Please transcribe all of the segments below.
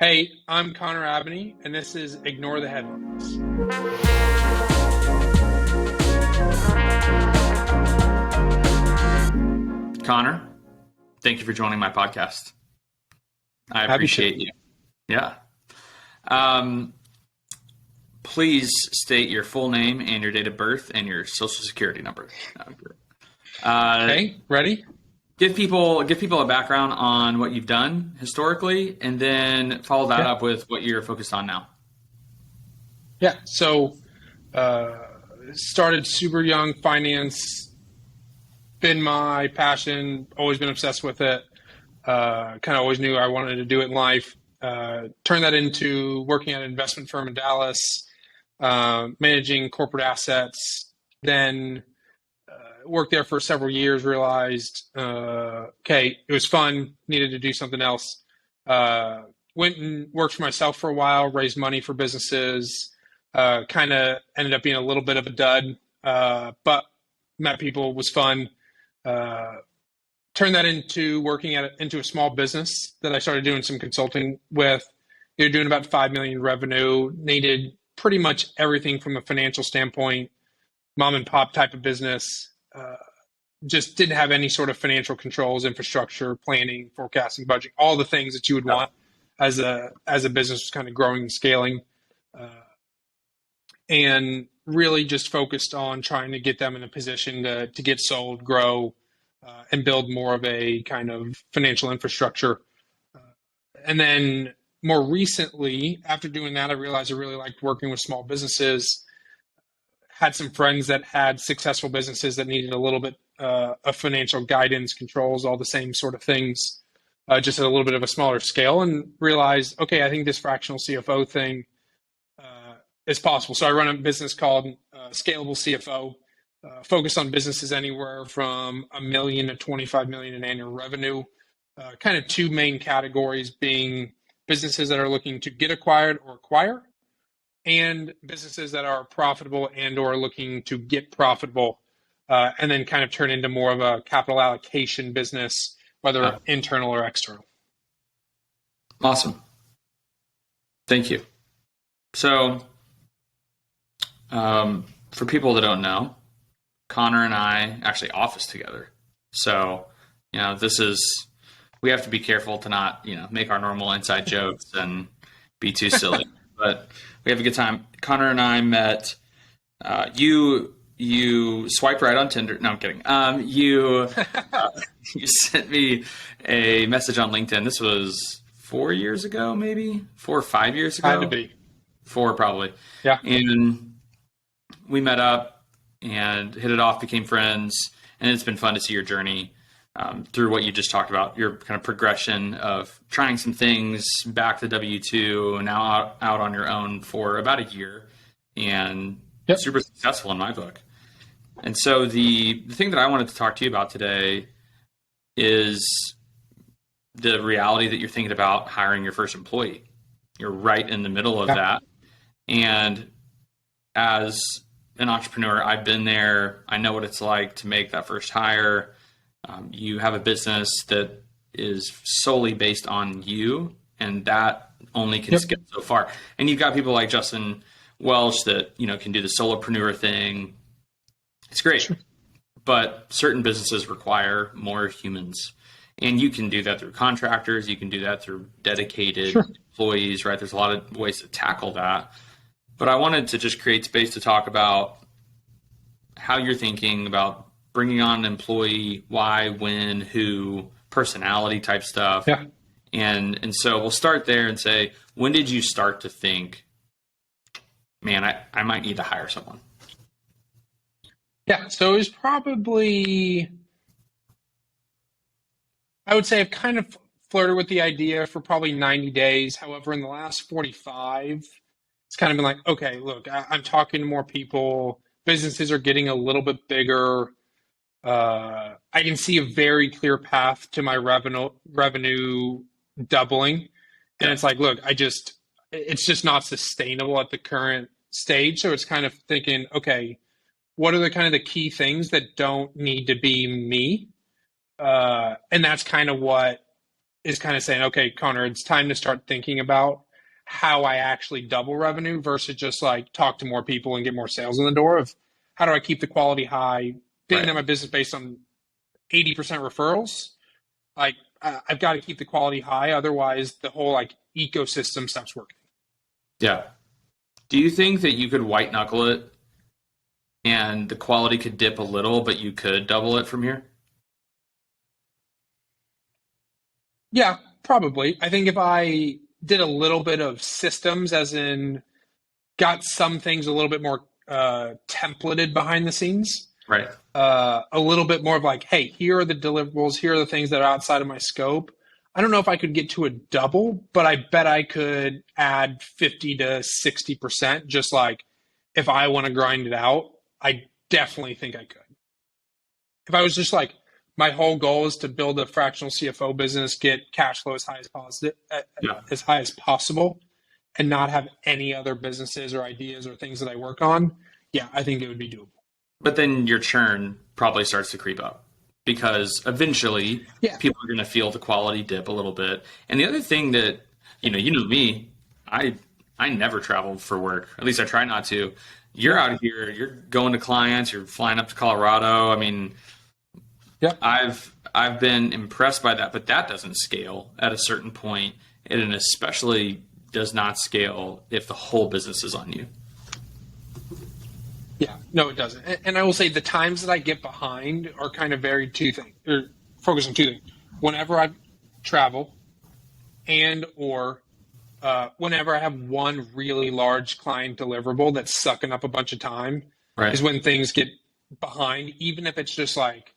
Hey, I'm Connor Abene, and this is Ignore the Headlines. Connor, thank you for joining my podcast. I Happy to. appreciate you. Yeah. Um, Please state your full name and your date of birth and your social security number. Okay, ready? Give people a background on what you've done historically, and then follow that Yeah. up with what you're focused on now. Yeah. Uh, Started super young. Finance been my passion. Always been obsessed with it. Kind of always knew I wanted to do it in life. Turned that into working at an investment firm in Dallas, managing corporate assets. Then worked there for several years, realized, okay, it was fun, needed to do something else. Went and worked for myself for a while, raised money for businesses, kind of ended up being a little bit of a dud, but met people, was fun. Uh, Turned that into into a small business that I started doing some consulting with. They're doing about 5 million revenue, needed pretty much everything from a financial standpoint, mom and pop type of business. Uh, just didn't have any sort of financial controls, infrastructure, planning, forecasting, budget, all the things that you would want as a business was kind of growing and scaling, uh, and really just focused on trying to get them in a position to get sold, grow, and build more of a kind of financial infrastructure. Uh, and then more recently, after doing that, I realized I really liked working with small businesses. Had some friends that had successful businesses that needed a little bit of financial guidance, controls, all the same sort of things, just at a little bit of a smaller scale, and realized, okay, I think this fractional CFO thing is possible. So I run a business called Scalable CFO, focused on businesses anywhere from a million to 25 million in annual revenue. Kind of two main categories being businesses that are looking to get acquired or acquire, and businesses that are profitable and or looking to get profitable, and then kind of turn into more of a capital allocation business, whether Uh, internal or external. awesome. Thank you. So, for people that don't know, Connor and I actually office together. So, we have to be careful to not, make our normal inside jokes and be too silly. But we have a good time. Connor and I met. You swiped right on Tinder. No, I'm kidding. You sent me a message on LinkedIn. This was 4 years ago, maybe 4 or 5 years Had to ago. be. Four probably, Yeah. and we met up and hit it off, became friends, and it's been fun to see your journey through what you just talked about, your kind of progression of trying some things back to W-2, and now out on your own for about a year, and Yep. super successful in my book. And so the thing that I wanted to talk to you about today is the reality that you're thinking about hiring your first employee. You're right in the middle of Yeah. that. And as an entrepreneur, I've been there. I know what it's like to make that first hire. You have a business that is solely based on you, and that only can Yep. skip so far. And you've got people like Justin Welch that can do the solopreneur thing. It's great, Sure. but certain businesses require more humans, and you can do that through contractors. You can do that through dedicated Sure. employees. Right? There's a lot of ways to tackle that. But I wanted to just create space to talk about how you're thinking about bringing on an employee, why, when, who, personality type stuff. Yeah. And so we'll start there and say, when did you start to think, man, I might need to hire someone? Yeah. So it was probably, I would say I've kind of flirted with the idea for probably 90 days. However, in the last 45, it's kind of been like, okay, look, I'm talking to more people. Businesses are getting a little bit bigger. I can see a very clear path to my revenue doubling. And Yeah. it's like, look, it's just not sustainable at the current stage. So it's kind of thinking, okay, what are the kind of the key things that don't need to be me? And that's kind of what is kind of saying, okay, Connor, it's time to start thinking about how I actually double revenue versus just like talk to more people and get more sales in the door of how do I keep the quality high, being Right. that my business based on 80% referrals, like I've got to keep the quality high. Otherwise the whole like ecosystem stops working. Yeah. Do you think that you could white knuckle it and the quality could dip a little, but you could double it from here? Yeah, probably. I think if I did a little bit of systems, as in got some things a little bit more templated behind the scenes, Right. a little bit more of like, hey, here are the deliverables, here are the things that are outside of my scope. I don't know if I could get to a double, but I bet I could add 50 to 60%. Just like if I want to grind it out, I definitely think I could. If I was just like, my whole goal is to build a fractional CFO business, get cash flow as high as positive, Yeah. as high as possible, and not have any other businesses or ideas or things that I work on. Yeah, I think it would be doable. But then your churn probably starts to creep up because eventually Yeah. people are going to feel the quality dip a little bit. And the other thing that, you know me, I never travel for work. At least I try not to. You're out here, you're going to clients, you're flying up to Colorado. I mean, Yeah. I've been impressed by that, but that doesn't scale at a certain point, and it especially does not scale if the whole business is on you. Yeah, no, it doesn't. And I will say the times that I get behind are kind of varied two things, or focus on two things. Whenever I travel and or whenever I have one really large client deliverable that's sucking up a bunch of time Right. is when things get behind, even if it's just like,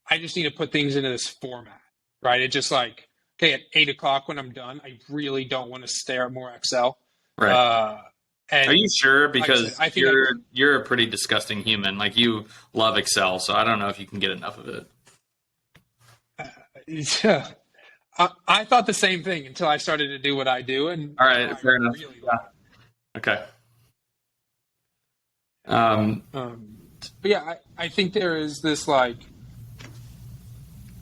I just need to put things into this format, right? It's just like, okay, at 8 o'clock when I'm done, I really don't want to stare at more Excel. Right. And Are you sure? like I said, Because I think you're a pretty disgusting human. Like you love Excel, so I don't know if you can get enough of it. yeah, I thought the same thing until I started to do what I do, and All now right, I fair enough. really Yeah. Okay. but yeah, I think there is this like,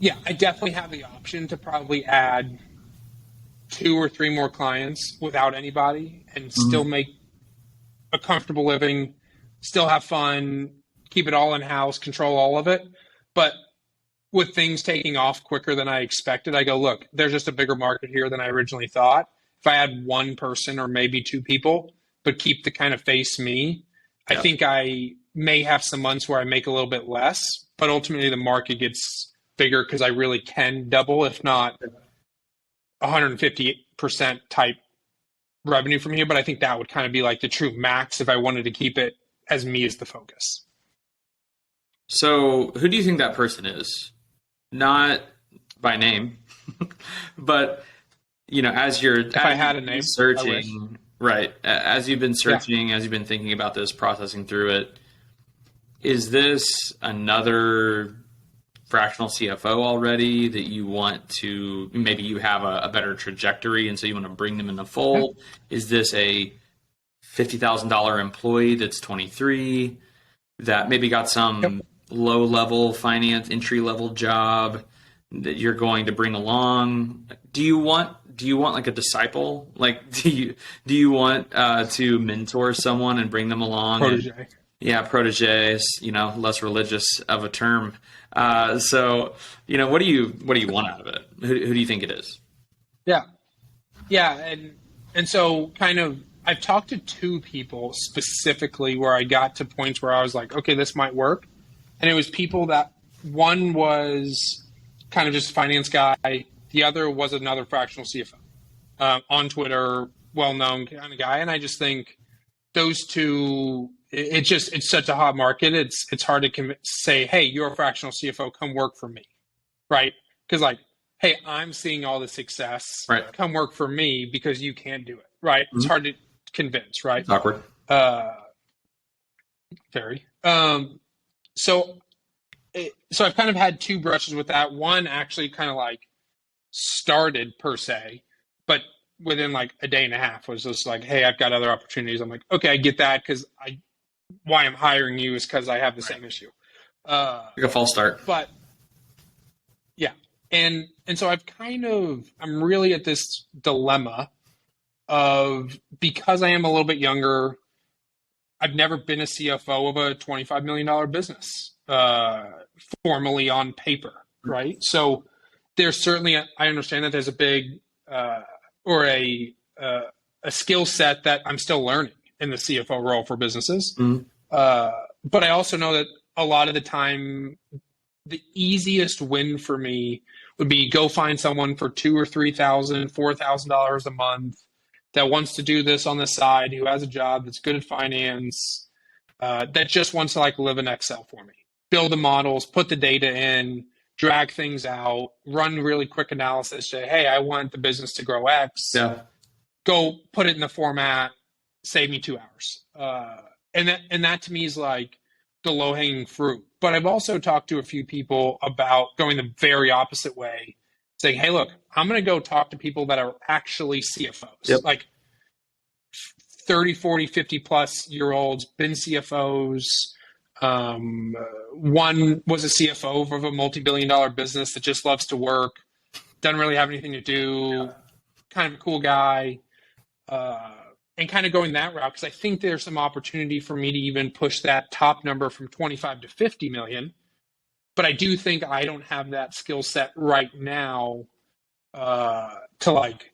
yeah, I definitely have the option to probably add 2 or 3 more clients without anybody and still make a comfortable living, still have fun, keep it all in house, control all of it. But with things taking off quicker than I expected, I go, look, there's just a bigger market here than I originally thought. If I had one person or maybe 2 people, but keep the kind of face me, I Yeah. think I may have some months where I make a little bit less, but ultimately the market gets bigger because I really can double, if not 150% type revenue from here. But I think that would kind of be like the true max if I wanted to keep it as me as the focus. So, who do you think that person is? Not by name, but as you're If I had a name, I wish. searching, right? As you've been searching, as you've been thinking about this, processing through it, is this another fractional CFO already that you want to, maybe you have a better trajectory and so you want to bring them in the fold? Is this a $50,000 employee that's 23 that maybe got some low level finance entry level job that you're going to bring along? Do you want like a disciple? Like do you want to mentor someone and bring them along? Protege. Yeah, protege is, less religious of a term. So, what do you want out of it? Who do you think it is? Yeah. Yeah. And so kind of, I've talked to 2 people specifically where I got to points where I was like, okay, this might work. And it was people that one was kind of just a finance guy. The other was another fractional CFO on Twitter, well-known kind of guy. And I just think those two, it's such a hot market. It's hard to say, hey, you're a fractional CFO, come work for me, right? Because like, hey, I'm seeing all the success, Right. come work for me because you can't do it, right? It's hard to convince, right? It's awkward. Very. So I've kind of had 2 brushes with that. One actually kind of like started per se, but within like a day and a half was just like, hey, I've got other opportunities. I'm like, okay, I get that because why I'm hiring you is because I have the same issue. Like a false start. But yeah, And so I'm really at this dilemma of, because I am a little bit younger, I've never been a CFO of a $25 million business, formally on paper, right? So there's certainly, I understand that there's a big, or a skill set that I'm still learning in the CFO role for businesses. Mhm. But I also know that a lot of the time, the easiest win for me would be go find someone for $2,000 or $3,000, $4,000 a month that wants to do this on the side, who has a job, that's good at finance, that just wants to like live in Excel for me, build the models, put the data in, drag things out, run really quick analysis, say, hey, I want the business to grow X, Yeah. go put it in the format, save me 2 hours. And that to me is like the low hanging fruit. But I've also talked to a few people about going the very opposite way, saying, hey, look, I'm going to go talk to people that are actually CFOs, Yep. like 30, 40, 50 plus year olds, been CFOs. One was a CFO of a multi-billion dollar business that just loves to work, doesn't really have anything to do, kind of a cool guy. And kind of going that route, because I think there's some opportunity for me to even push that top number from 25 to 50 million. But I do think I don't have that skill set right now, to like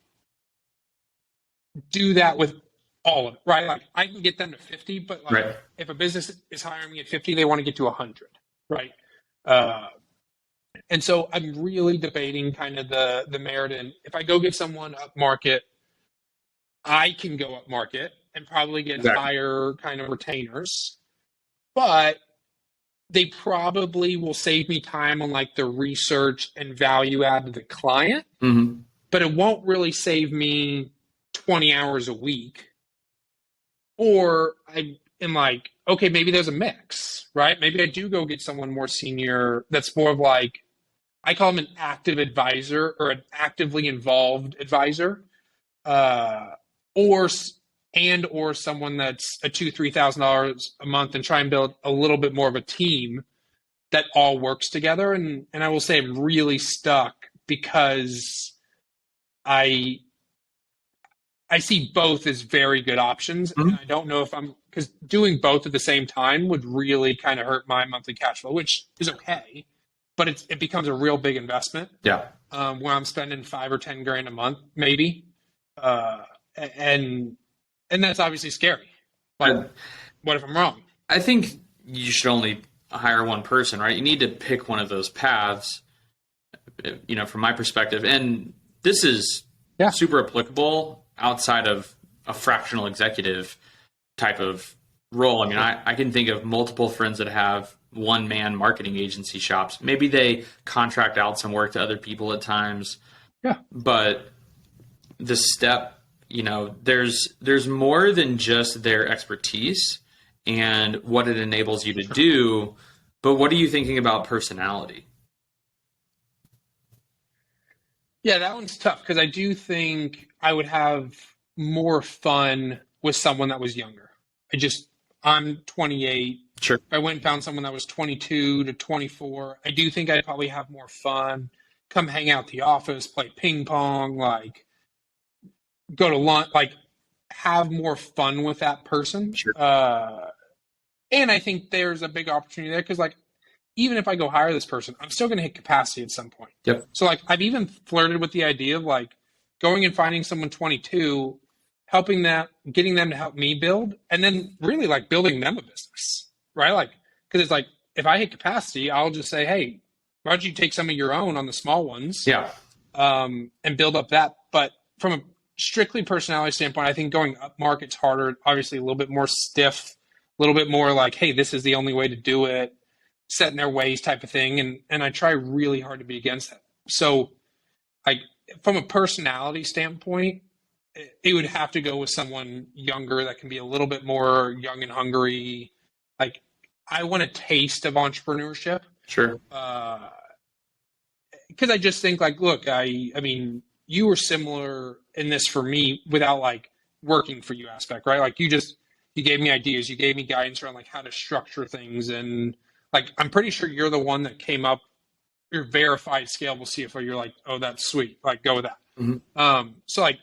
do that with all of it, right? Like I can get them to 50, but like Right. if a business is hiring me at 50, they want to get to 100, right? Uh, and so I'm really debating kind of the merit in, if I go get someone up market, I can go up market and probably get Exactly. higher kind of retainers, but they probably will save me time on like the research and value add to the client, Mm-hmm. but it won't really save me 20 hours a week. Or I am like, okay, maybe there's a mix, right? Maybe I do go get someone more senior that's more of like, I call them an active advisor or an actively involved advisor, uh, or or someone that's a $2,000-3,000 a month, and try and build a little bit more of a team that all works together. And I will say I'm really stuck because I I see both as very good options, and Mm-hmm. I don't know if I'm, because doing both at the same time would really kind of hurt my monthly cash flow, which is okay, but it becomes a real big investment, Yeah. where I'm spending 5 or 10 grand a month, maybe, uh, and and that's obviously scary. Like, I, what if I'm wrong? I think you should only hire one person, right? You need to pick one of those paths, from my perspective. And this is Yeah. super applicable outside of a fractional executive type of role. I mean, I can think of multiple friends that have one man marketing agency shops. Maybe they contract out some work to other people at times, Yeah. but the step, there's more than just their expertise and what it enables you to do. But what are you thinking about personality? Yeah, that one's tough because I do think I would have more fun with someone that was younger. I'm 28. Sure. If I went and found someone that was 22 to 24, I do think I'd probably have more fun. Come hang out at the office, play ping pong, like go to lunch, like have more fun with that person. Sure. And I think there's a big opportunity there because, like, even if I go hire this person, I'm still going to hit capacity at some point. Yep. So, like, I've even flirted with the idea of like going and finding someone 22, helping that, getting them to help me build, and then really like building them a business, right? Like, because it's like if I hit capacity, I'll just say, hey, why don't you take some of your own on the small ones, Yeah. and build up that. But from a strictly personality standpoint, I think going up market's harder. Obviously, a little bit more stiff, a little bit more like, hey, this is the only way to do it, set in their ways type of thing. And I try really hard to be against that. So, like, from a personality standpoint, it would have to go with someone younger that can be a little bit more young and hungry. Like, I want a taste of entrepreneurship. Sure. Because I just think, like, look, I mean, you were similar in this for me without like working for you aspect, right? Like, you gave me ideas, you gave me guidance around like how to structure things, and like I'm pretty sure you're the one that came up, your verified scalable CFO, you're like, oh, that's sweet. Like, go with that. Mm-hmm. So like,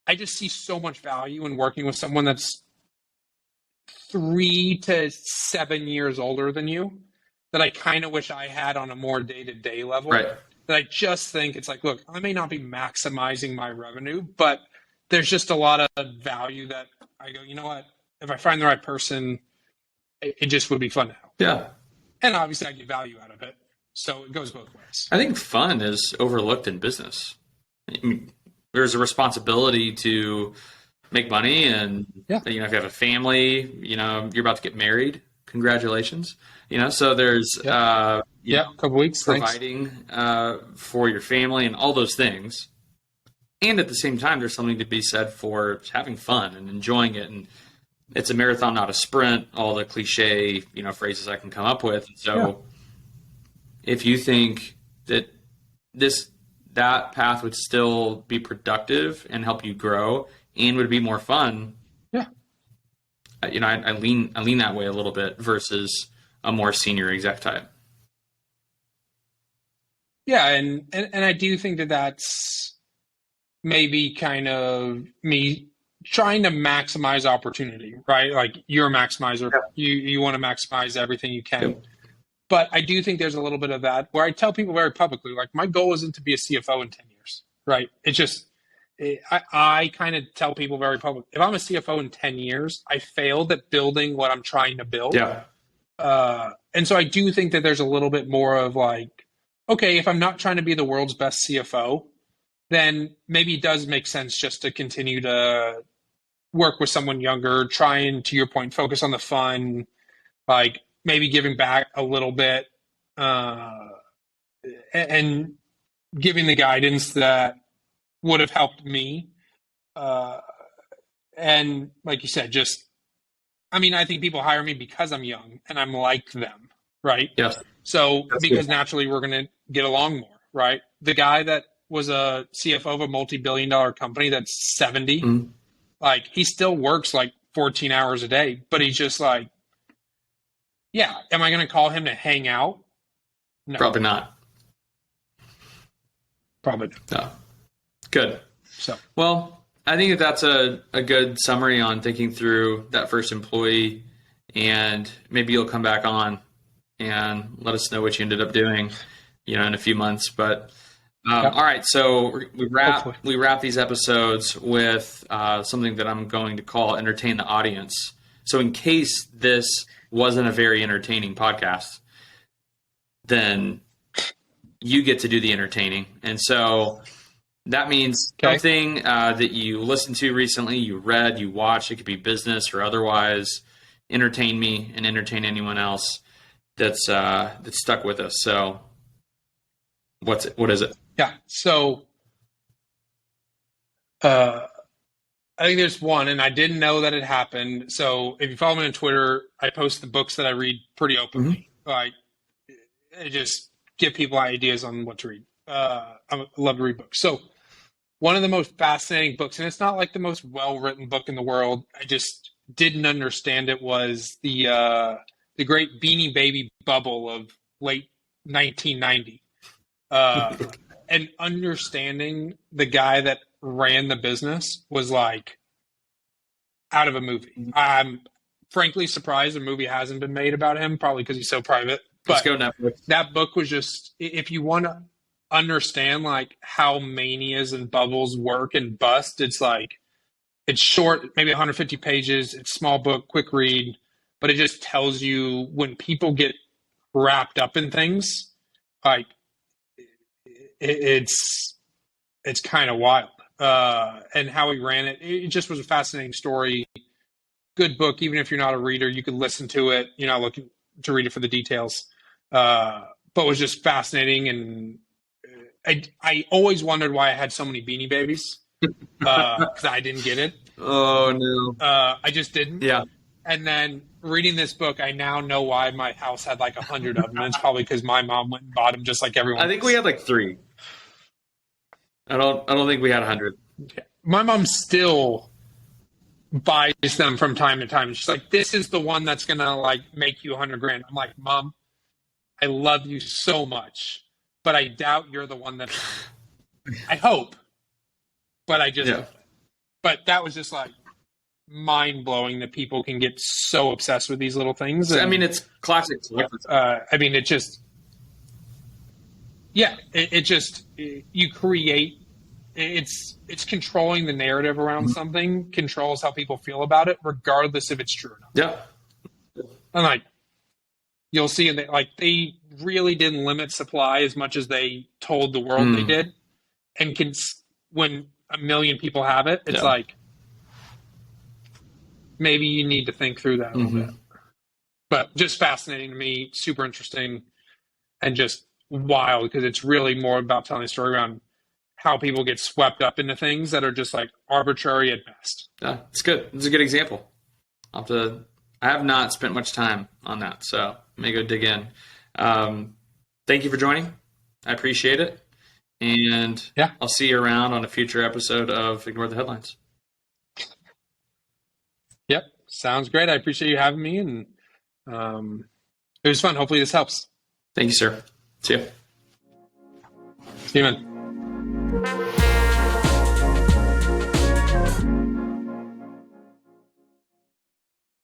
I just see so much value in working with someone that's 3 to 7 years older than you that I kind of wish I had on a more day-to-day level. Right. That I just think it's like, look, I may not be maximizing my revenue, but there's just a lot of value that I go, you know what? If I find the right person, it just would be fun to help. Yeah. And obviously I get value out of it. So it goes both ways. I think fun is overlooked in business. I mean, there's a responsibility to make money, and if you have a family, you're about to get married. Congratulations. So there's a couple weeks providing for your family and all those things. And at the same time, there's something to be said for having fun and enjoying it. And it's a marathon, not a sprint, all the cliche, phrases I can come up with. So if you think that that path would still be productive and help you grow and would be more fun, I lean that way a little bit versus a more senior exec type. Yeah, and I do think that that's maybe kind of me trying to maximize opportunity, right? Like, you're a maximizer. You want to maximize everything you can. Yep. But I do think there's a little bit of that where I tell people very publicly, like, my goal isn't to be a CFO in 10 years, right? It's just, I kind of tell people very publicly, if I'm a CFO in 10 years, I failed at building what I'm trying to build. Yeah. And so I do think that there's a little bit more of like, okay, if I'm not trying to be the world's best CFO, then maybe it does make sense just to continue to work with someone younger, try and, to your point, focus on the fun, like maybe giving back a little bit, and giving the guidance that would have helped me. And like you said, I think people hire me because I'm young and I'm like them, right? Yes. So because naturally we're going to get along more, right? The guy that was a CFO of a multi-billion-dollar company that's 70, like, he still works like 14 hours a day, but he's just like, am I going to call him to hang out? No. Probably not. Probably not. No. Good. So, well, I think that's a good summary on thinking through that first employee, and maybe you'll come back on and let us know what you ended up doing, in a few months. But all right, so we wrap these episodes with something that I'm going to call entertain the audience. So in case this wasn't a very entertaining podcast, then you get to do the entertaining. And so that means something that you listened to recently, you read, you watched, it could be business or otherwise, entertain me and entertain anyone else that's stuck with us. So what is it? Yeah. So I think there's one, and I didn't know that it happened. So if you follow me on Twitter, I post the books that I read pretty openly. I just give people ideas on what to read. I love to read books. So one of the most fascinating books, and it's not like the most well-written book in the world, I just didn't understand it, was the great Beanie Baby bubble of late 1990. And understanding the guy that ran the business was like out of a movie. I'm frankly surprised a movie hasn't been made about him, probably because he's so private. But let's go Netflix. That book was just, if you want to understand like how manias and bubbles work and bust, it's short, maybe 150 pages. It's a small book, quick read, but it just tells you when people get wrapped up in things, like it's kind of wild. And how he ran it. It just was a fascinating story. Good book. Even if you're not a reader, you could listen to it. You're not looking to read it for the details. But it was just fascinating. And I always wondered why I had so many Beanie Babies. Because I didn't get it. Oh, no. I just didn't. Yeah. And then reading this book, I now know why my house had like 100 of them. It's probably because my mom went and bought them just like everyone I think we had like 3. I don't think we had 100. Yeah. My mom still buys them from time to time. She's like, this is the one that's going to like make you $100,000. I'm like, Mom, I love you so much, but I doubt you're the one that. I hope, but I just. Yeah. But that was just like mind blowing that people can get so obsessed with these little things. So, And, I mean, it's classic. I mean, it just. Yeah, it just you create. It's controlling the narrative around something, controls how people feel about it, regardless if it's true or not. Yeah. And like you'll see, they really didn't limit supply as much as they told the world they did, and when a million people have it, it's like maybe you need to think through that a little bit. But just fascinating to me, super interesting, and just wild because it's really more about telling a story around how people get swept up into things that are just like arbitrary at best. Yeah, it's good. It's a good example. I have not spent much time on that, so I may go dig in. Thank you for joining. I appreciate it. And I'll see you around on a future episode of Ignore the Headlines. Yep. Sounds great. I appreciate you having me, and it was fun. Hopefully this helps. Thank you, sir. See you. See you, man.